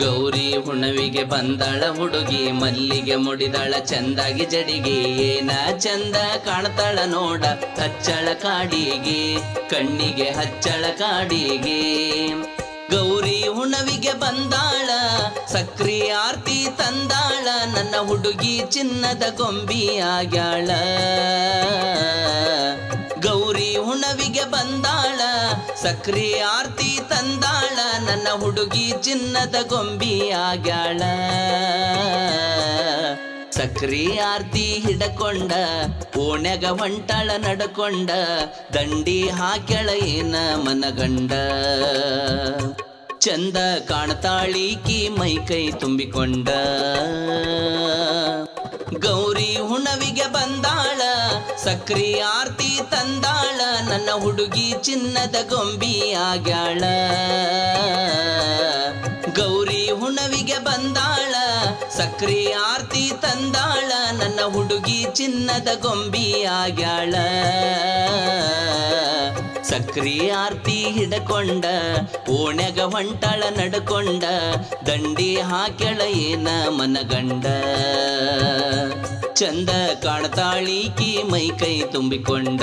ಗೌರಿ ಹುಣವಿಗೆ ಬಂದಳ ಹುಡುಗಿ, ಮಲ್ಲಿಗೆ ಮುಡಿದಳ ಚಂದಾಗಿ ಜಡಿಗೆ. ಏನ ಚಂದ ಕಾಣ್ತಾಳ ನೋಡ, ಹಚ್ಚಳ ಕಾಡಿಗೆ, ಕಣ್ಣಿಗೆ ಹಚ್ಚಳ ಕಾಡಿಗೆ. ಗೌರಿ ಹುಣವಿಗೆ ಬಂದಾಳ, ಸಕ್ರಿ ಆರ್ತಿ ತಂದಾಳ, ನನ್ನ ಹುಡುಗಿ ಚಿನ್ನದ ಗೊಂಬಿ ಆಗ್ಯಾಳ. ಗೌರಿ ಹುಣವಿಗೆ ಬಂದಾಳ, ಸಕ್ರಿ ಆರ್ತಿ ತಂದಾಳ, ನನ್ನ ಹುಡುಗಿ ಚಿನ್ನದ ಗೊಂಬಿ ಆಗ್ಯಾಳ. ಸಕ್ರಿ ಆರ್ತಿ ಹಿಡಕೊಂಡ ಓಣ್ಯಾಗ ಹೊಂಟಾಳ ನಡ್ಕೊಂಡ, ದಂಡಿ ಹಾಕ್ಯಾಳ ಏನ ಮನಗಂಡ. ಚಂದ ಕಾಣ್ತಾಳೀಕಿ ಮೈ ಕೈ ತುಂಬಿಕೊಂಡ. ಗೌರಿ ಹುಣವಿಗೆ ಬಂದಾಳ, ಸಕ್ರಿ ಆರ್ತಿ ತಂದಾಳ, ನನ್ನ ಹುಡುಗಿ ಚಿನ್ನದ ಗೊಂಬಿ ಆಗ್ಯಾಳ. ಗೌರಿ ಹುಣವಿಗೆ ಬಂದಾಳ, ಸಕ್ರಿ ಆರ್ತಿ ತಂದಾಳ, ನನ್ನ ಹುಡುಗಿ ಚಿನ್ನದ ಗೊಂಬಿ ಆಗ್ಯಾಳ. ಸಕ್ರಿ ಆರ್ತಿ ಹಿಡಕೊಂಡ ಓಣ್ಯಾಗ ಹೊಂಟಾಳ ನಡ್ಕೊಂಡ, ದಂಡಿ ಹಾಕ್ಯಾಳ ಏನ ಮನಗಂಡ. ಚಂದ ಕಾಣ್ತಾಳೀಕಿ ಮೈ ಕೈ ತುಂಬಿಕೊಂಡ.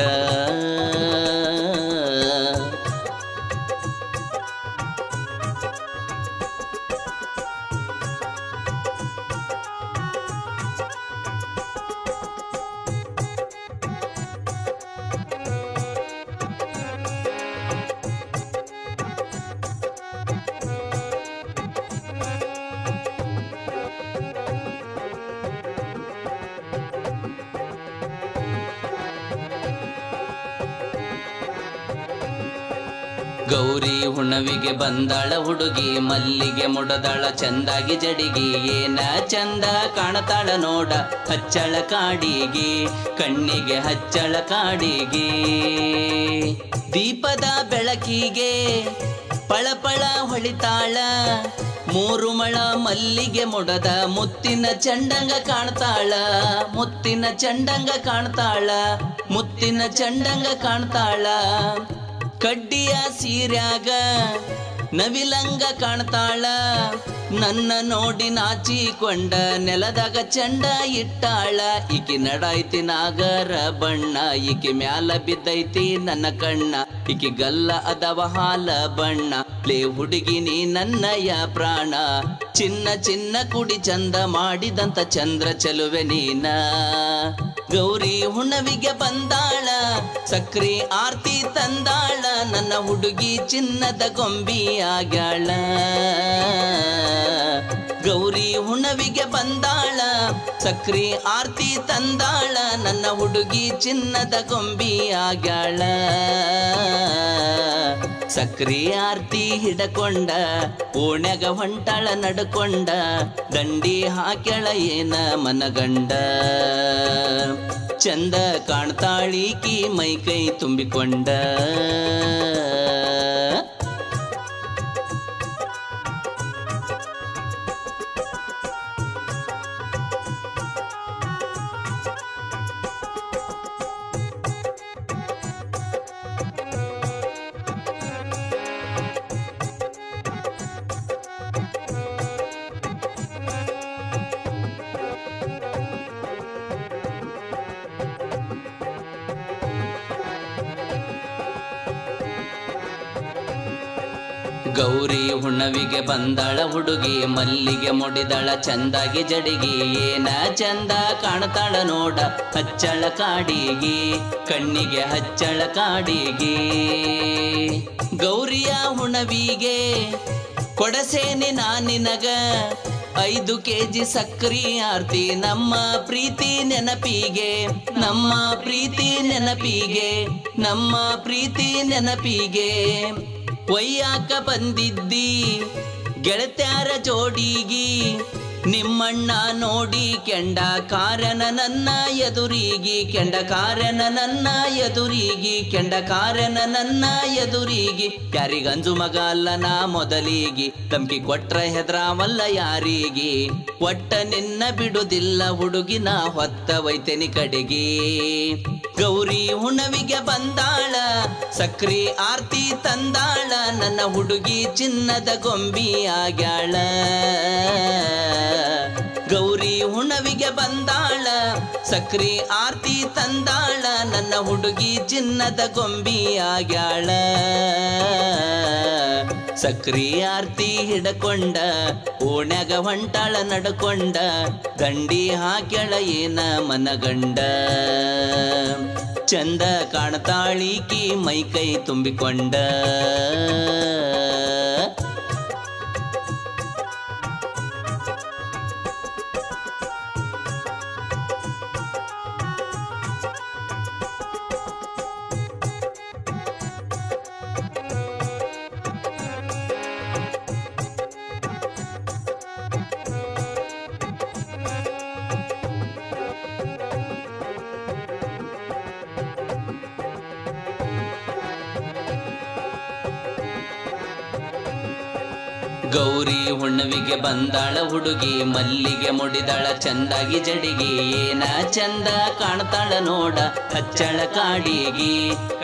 ಗೌರಿ ಹುಣವಿಗೆ ಬಂದಾಳ ಹುಡುಗಿ, ಮಲ್ಲಿಗೆ ಮುಡದಾಳ ಚಂದಾಗಿ ಜಡಿಗೆ. ಏನ ಚಂದ ಕಾಣ್ತಾಳ ನೋಡ, ಹಚ್ಚಳ ಕಾಡಿಗೆ, ಕಣ್ಣಿಗೆ ಹಚ್ಚಳ ಕಾಡಿಗೆ. ದೀಪದ ಬೆಳಕಿಗೆ ಪಳಪಳ ಹೊಳಿತಾಳ, ಮೂರು ಮಳ ಮಲ್ಲಿಗೆ ಮುಡದ ಮುತ್ತಿನ ಚಂಡಂಗ ಕಾಣ್ತಾಳ. ಮುತ್ತಿನ ಚಂಡಂಗ ಕಾಣ್ತಾಳ, ಮುತ್ತಿನ ಚಂಡಂಗ ಕಾಣ್ತಾಳ. ಕಡ್ಡಿಯ ಸೀರ್ಯಾಗ ನವಿಲಂಗ ಕಾಣ್ತಾಳ, ನನ್ನ ನೋಡಿ ನಾಚಿಕೊಂಡ ನೆಲದಾಗ ಚಂಡ ಇಟ್ಟಾಳ. ಈಕಿ ನಡೈತಿ ನಾಗರ ಬಣ್ಣ, ಈಕಿ ಮ್ಯಾಲ ಬಿದ್ದೈತಿ ನನ್ನ ಕಣ್ಣ. ಈಕಿ ಗಲ್ಲ ಅದವ ಹಾಲ ಬಣ್ಣ, ಲೇ ಹುಡುಗಿ ನೀ ನನ್ನಯ ಪ್ರಾಣ. ಚಿನ್ನ ಚಿನ್ನ ಕುಡಿ ಚಂದ ಮಾಡಿದಂತ ಚಂದ್ರ ಚೆಲುವೆ ನೀನ. ಗೌರಿ ಹುಣವಿಗೆ ಬಂದಾಳ, ಸಕ್ರಿ ಆರ್ತಿ ತಂದಾಳ, ನನ್ನ ಹುಡುಗಿ ಚಿನ್ನದ ಗೊಂಬಿ ಆಗ್ಯಾಳ. ಗೌರಿ ಹುಣವಿಗೆ ಬಂದಾಳ, ಸಕ್ರಿ ಆರ್ತಿ ತಂದಾಳ, ನನ್ನ ಹುಡುಗಿ ಚಿನ್ನದ ಗೊಂಬಿ ಆಗ್ಯಾಳ. ಸಕ್ರಿ ಆರ್ತಿ ಹಿಡಕೊಂಡ ಓಣ್ಯಾಗ ಹೊಂಟಾಳ ನಡ್ಕೊಂಡ, ದಂಡಿ ಹಾಕ್ಯಾಳ ಏನ ಮನಗಂಡ. ಚಂದ ಕಾಣ್ತಾಳೀಕಿ ಮೈ ಕೈ ತುಂಬಿಕೊಂಡ. ಗೌರಿ ಹುಣವಿಗೆ ಬಂದಾಳ ಹುಡುಗಿ, ಮಲ್ಲಿಗೆ ಮುಡಿದಳ ಚಂದಾಗಿ ಜಡಿಗೆ. ಏನ ಚಂದ ಕಾಣ್ತಾಳ ನೋಡ, ಹಚ್ಚಳ ಕಾಡಿಗೆ, ಕಣ್ಣಿಗೆ ಹಚ್ಚಳ ಕಾಡಿಗೆ. ಗೌರಿಯ ಹುಣವಿಗೆ ಕೊಡಸೇನೆ ನಾನಿನಗ 5 ಕೆಜಿ ಸಕ್ರಿ ಆರ್ತಿ, ನಮ್ಮ ಪ್ರೀತಿ ನೆನಪಿಗೆ, ನಮ್ಮ ಪ್ರೀತಿ ನೆನಪಿಗೆ, ನಮ್ಮ ಪ್ರೀತಿ ನೆನಪಿಗೆ. ಒಯ್ಯಾಕ ಬಂದಿದ್ದಿ ಗೆಳತ್ಯಾರ ಜೋಡಿಗಿ, ನಿಮ್ಮಣ್ಣ ನೋಡಿ ಕೆಂಡ ಕಾರನ ನನ್ನ ಎದುರಿಗೆ ಕೆಂಡ ಕಾರನ ನನ್ನ ಎದುರಿಗೆ ಕೆಂಡ ಕಾರನ ನನ್ನ ಎದುರಿಗೆ ಯಾರಿಗಂಜು ಮಗ ಅಲ್ಲ ನಾ ಮೊದಲಿಗೆ ತಮ್ಕಿ ಕೊಟ್ರ ಹೆದ್ರಾವಲ್ಲ ಯಾರಿಗೆ ಒಟ್ಟ ನಿನ್ನ ಬಿಡುದಿಲ್ಲ ಹುಡುಗಿನ ಹೊತ್ತ ವೈತನಿ ಕಡೆಗೆ ಗೌರಿ ಹುಣವಿಗೆ ಬಂದಾಳ ಸಕ್ರಿ ಆರ್ತಿ ತಂದಾಳ ನನ್ನ ಹುಡುಗಿ ಚಿನ್ನದ ಗೊಂಬಿ ಆಗ್ಯಾಳ ಗೌರಿ ಹುಣವಿಗೆ ಬಂದಾಳ ಸಕ್ರಿ ಆರ್ತಿ ತಂದಾಳ ನನ್ನ ಹುಡುಗಿ ಚಿನ್ನದ ಗೊಂಬಿ ಆಗ್ಯಾಳ ಸಕ್ರಿ ಆರ್ತಿ ಹಿಡಕೊಂಡ ಓಣ್ಯಾಗ ಹೊಂಟಾಳ ನಡ್ಕೊಂಡ ಗಂಡಿ ಹಾಕ್ಯಾಳ ಏನ ಮನಗಂಡ ಚಂದ ಕಾಣ್ತಾಳೀಕಿ ಮೈ ಕೈ ತುಂಬಿಕೊಂಡ ಗೌರಿ ಹುಣ್ಣಿವಿಗೆ ಬಂದಾಳ ಹುಡುಗಿ ಮಲ್ಲಿಗೆ ಮುಡಿದಾಳ ಚಂದಾಗಿ ಜಡಿಗೆ ಏನ ಚಂದ ಕಾಣ್ತಾಳ ನೋಡ ಹಚ್ಚಳ ಕಾಡಿಗೆ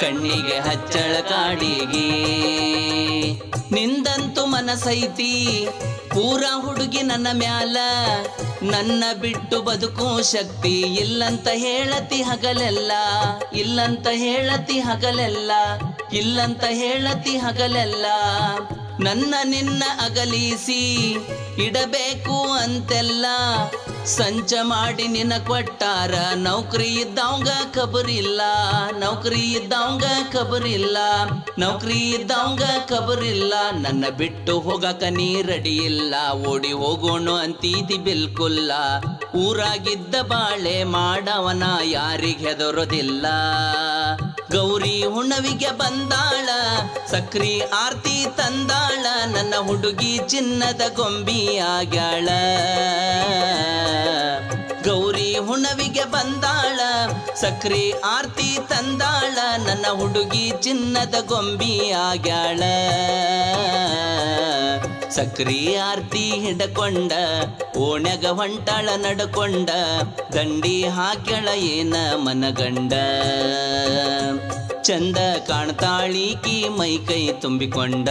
ಕಣ್ಣಿಗೆ ಹಚ್ಚಳ ಕಾಡಿಗೆ ನಿಂದಂತೂ ಮನಸೈತಿ ಪೂರ ಹುಡುಗಿ ನನ್ನ ಮ್ಯಾಲ ನನ್ನ ಬಿಟ್ಟು ಬದುಕು ಶಕ್ತಿ ಇಲ್ಲಂತ ಹೇಳತಿ ಹಗಲೆಲ್ಲ ಇಲ್ಲಂತ ಹೇಳತಿ ಹಗಲೆಲ್ಲ ಇಲ್ಲಂತ ಹೇಳತಿ ಹಗಲೆಲ್ಲ ನನ್ನ ನಿನ್ನ ಅಗಲಿಸಿ ಇಡಬೇಕು ಅಂತೆಲ್ಲ ಸಂಚ ಮಾಡಿ ನಿನ್ನ ಕೊಟ್ಟಾರ ನೌಕರಿ ಇದ್ದವಂಗ ಖಬರಿಲ್ಲ ನೌಕರಿ ಇದ್ದವಂಗ ಖಬರಿಲ್ಲ ನೌಕರಿ ಇದ್ದವಂಗ ಖಬರಿಲ್ಲ ನನ್ನ ಬಿಟ್ಟು ಹೋಗಕ ನೀ ರೆಡಿ ಇಲ್ಲ ಓಡಿ ಹೋಗೋಣ ಅಂತೀದಿ ಬಿಲ್ಕುಲ್ಲ ಊರಾಗಿದ್ದ ಬಾಳೆ ಮಾಡವನ ಯಾರಿಗೆ ಹೆದರೋದಿಲ್ಲ ಗೌರಿ ಹುಣ್ಣವಿಗೆ ಬಂದಾಳ ಸಕ್ರಿ ಆರ್ತಿ ತಂದಾಳ ನನ್ನ ಹುಡುಗಿ ಚಿನ್ನದ ಗೊಂಬಿ ಆಗ್ಯಾಳ ಗೌರಿ ಹುಣ್ಣವಿಗೆ ಬಂದಾಳ ಸಕ್ರಿ ಆರ್ತಿ ತಂದಾಳ ನನ್ನ ಹುಡುಗಿ ಚಿನ್ನದ ಗೊಂಬಿ ಆಗ್ಯಾಳ ಸಕ್ರಿ ಆರ್ತಿ ಹಿಡಕೊಂಡ ಓಣ್ಯಾಗ ಹೊಂಟಾಳ ನಡ್ಕೊಂಡ ದಂಡಿ ಹಾಕ್ಯಾಳ ಏನ ಮನಗಂಡ ಚಂದ ಕಾಣ್ತಾಳೀಕಿ ಮೈ ಕೈ ತುಂಬಿಕೊಂಡ